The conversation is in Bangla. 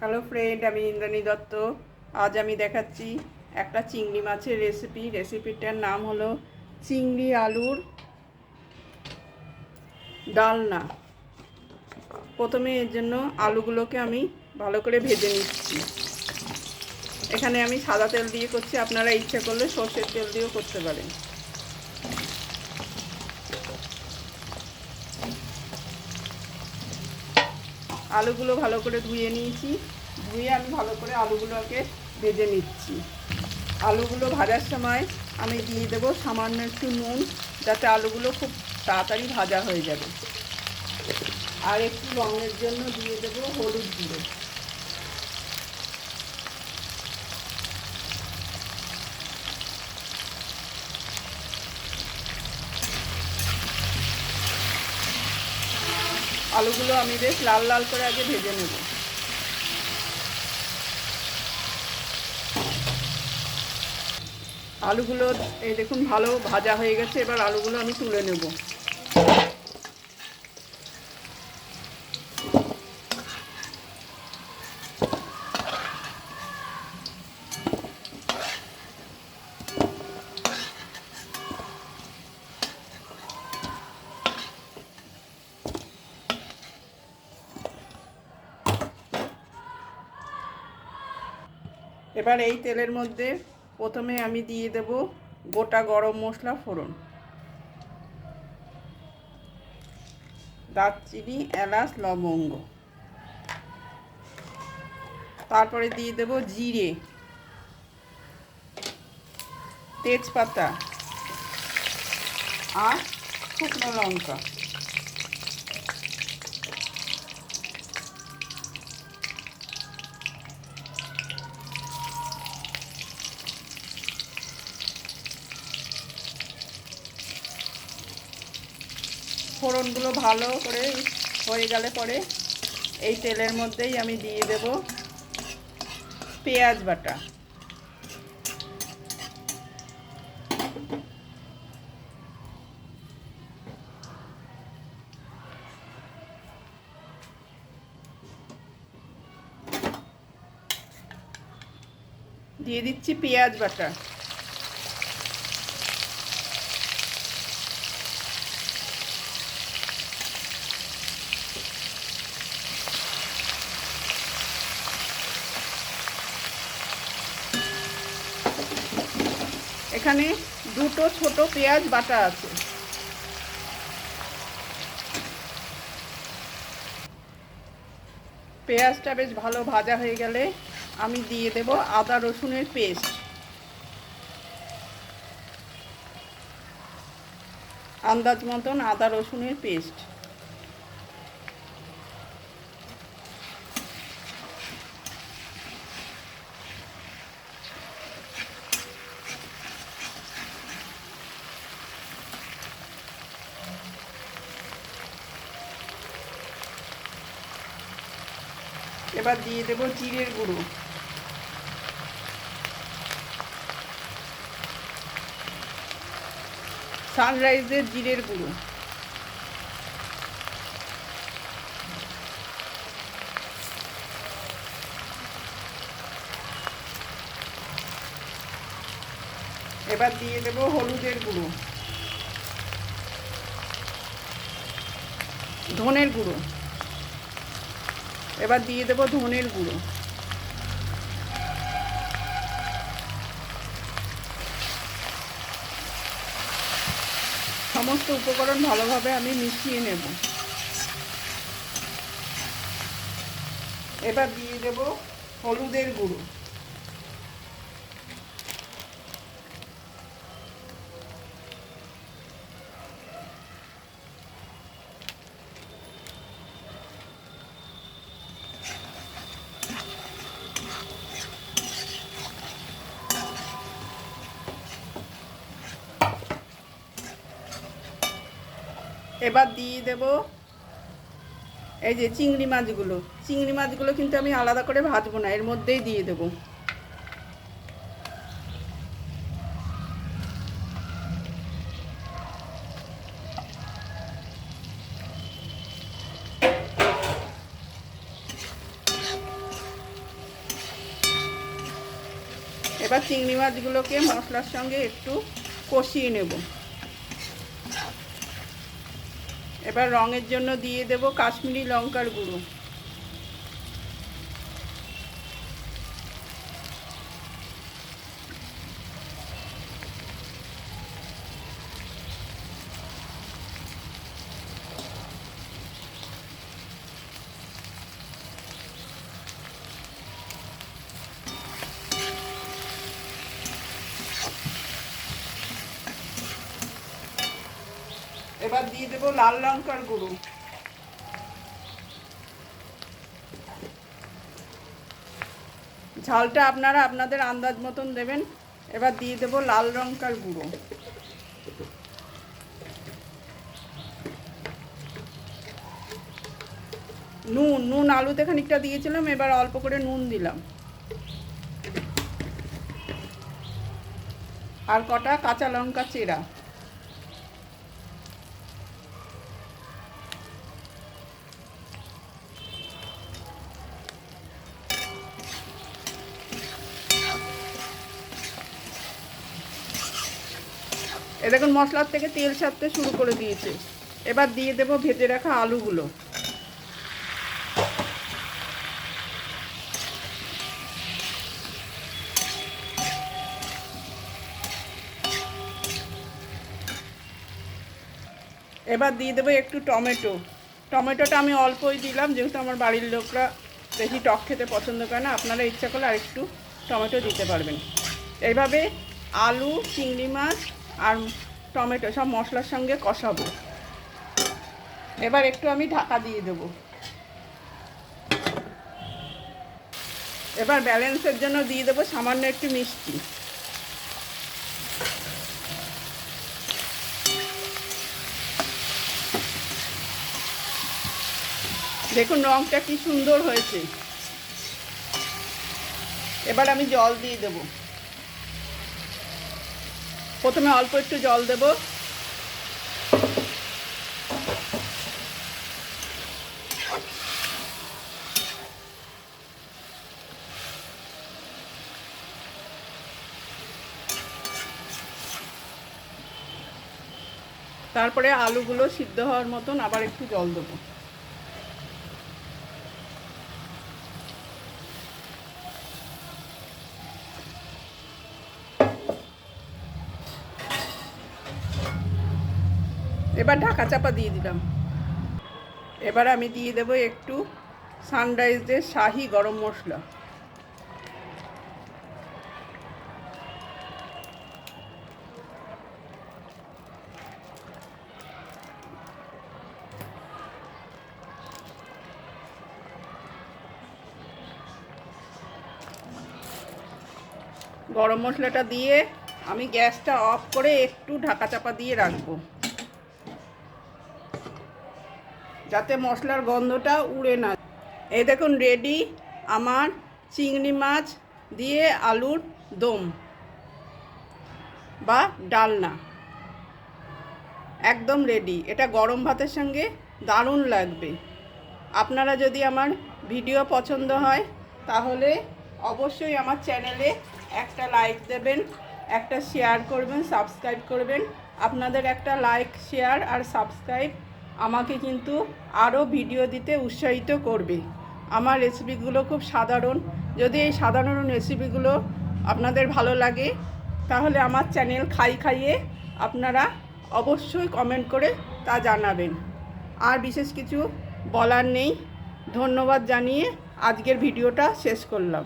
হ্যালো ফ্রেন্ড, আমি ইন্দ্রাণী দত্ত। আজ আমি দেখাচ্ছি একটা চিংড়ি মাছের রেসিপিটার নাম হলো চিংড়ি আলুর ডালনা। প্রথমে এর জন্য আলুগুলোকে আমি ভালো করে ভেজে নিচ্ছি। এখানে আমি সাদা তেল দিয়ে করছি, আপনারা ইচ্ছা করলে সর্ষের তেল দিয়েও করতে পারেন। আলুগুলো ভালো করে ধুয়ে নিয়েছি, ধুয়ে আমি ভালো করে আলুগুলোকে ভেজে নিচ্ছি। আলুগুলো ভাজার সময় আমি দিয়ে দেবো সামান্য একটু নুন, যাতে আলুগুলো খুব তাড়াতাড়ি ভাজা হয়ে যাবে। আর একটু রঙের জন্য দিয়ে দেবো হলুদ গুঁড়ো। আলুগুলো আমি বেশ লাল লাল করে আগে ভেজে নেব। আলুগুলো এই দেখুন ভালো ভাজা হয়ে গেছে, এবার আলুগুলো আমি তুলে নেব। এবার এই তেলের মধ্যে প্রথমে আমি দিয়ে দেব গোটা গরম মশলা ফোড়ন, দারচিনি, এলাচ, লবঙ্গ। তারপরে দিয়ে দেব জিরে, তেজপাতা আর শুকনো লঙ্কা। ফোড়নগুলো ভালো করে হয়ে গেলে পরে এই তেলের মধ্যেই আমি দিয়ে দেব পেঁয়াজ বাটা। দিয়ে দিচ্ছি পেঁয়াজ বাটা। এখানে দুটো ছোট পেঁয়াজ বাটা আছে। পেঁয়াজটা বেশ ভালো ভাজা হয়ে গেলে আমি দিয়ে দেব আদা রসুনের পেস্ট। আন্দাজ মতন আদা রসুনের পেস্ট। এবার দিয়ে দেব জিরের গুঁড়ো, সানরাইজের জিরের গুঁড়ো। এবার দিয়ে দেব হলুদের গুঁড়ো, ধনের গুঁড়ো। এবার দিয়ে দেব ধনের গুঁড়ো। সমস্ত উপকরণ ভালোভাবে আমি মিশিয়ে নেব। এবার দিয়ে দেব হলুদের গুঁড়ো। এবার দিয়ে দেব এই যে চিংড়ি মাছগুলো কিন্তু আমি আলাদা করে ভাজবো না, এর মধ্যেই দিয়ে দেব। এবার চিংড়ি মাছগুলোকে মশলার সঙ্গে একটু কষিয়ে নেব। এবার রঙের জন্য দিয়ে দেব কাশ্মীরি লঙ্কার গুঁড়ো। এবার দিয়ে দেব লাল লঙ্কার গুঁড়ো। ঝালটা আপনারা আপনাদের আন্দাজ মতন দেবেন। এবার দিয়ে দেব লাল লঙ্কার গুঁড়ো। নুন আলুতে খানিকটা দিয়েছিলাম, এবার অল্প করে নুন দিলাম। আর কটা কাঁচা লঙ্কা চেরা। এ দেখুন মশলার থেকে তেল ছাড়তে শুরু করে দিয়েছে। এবার দিয়ে দেব ভেজে রাখা আলুগুলো। এবার দিয়ে দেবো একটু টমেটোটা আমি অল্পই দিলাম, যেহেতু আমার বাড়ির লোকরা বেশি টক খেতে পছন্দ করে না। আপনারা ইচ্ছা করলে আর একটু টমেটো দিতে পারবেন। এইভাবে আলু, চিংড়ি মাছ আর টমেটো সব মশলার সঙ্গে কষাবো। এবার একটু আমি ঢাকা দিয়ে দেব। এবার ব্যালেন্সের জন্য দিয়ে দেবো সামান্য একটু মিষ্টি। দেখুন রঙটা কি সুন্দর হয়েছে। এবার আমি জল দিয়ে দেব। প্রথমে অল্প একটু জল দেব। তারপরে আলুগুলো সিদ্ধ হওয়ার মতন আবার একটু জল দেবো। এবার ঢাকা চাপা দিয়ে দিলাম। এবার আমি দিয়ে দেব একটু সানরাইজের শাহি গরম মশলা। গরম মশলাটা দিয়ে আমি গ্যাসটা অফ করে একটু ঢাকা চাপা দিয়ে রাখবো, যাতে মশলার গন্ধটা উড়ে না। এই দেখুন রেডি আমার চিংড়ি মাছ দিয়ে আলুর দম বা ডালনা, একদম রেডি। এটা গরম ভাতের সঙ্গে দারুণ লাগবে। আপনারা যদি আমার ভিডিও পছন্দ হয় তাহলে অবশ্যই আমার চ্যানেলে একটা লাইক দেবেন, একটা শেয়ার করবেন, সাবস্ক্রাইব করবেন। আপনাদের একটা লাইক, শেয়ার আর সাবস্ক্রাইব আমাকে কিন্তু আরও ভিডিও দিতে উৎসাহিত করবে। আমার রেসিপিগুলো খুব সাধারণ। যদি এই সাধারণ রেসিপিগুলো আপনাদের ভালো লাগে তাহলে আমার চ্যানেল খাইয়ে আপনারা অবশ্যই কমেন্ট করে তা জানাবেন। আর বিশেষ কিছু বলার নেই। ধন্যবাদ জানিয়ে আজকের ভিডিওটা শেষ করলাম।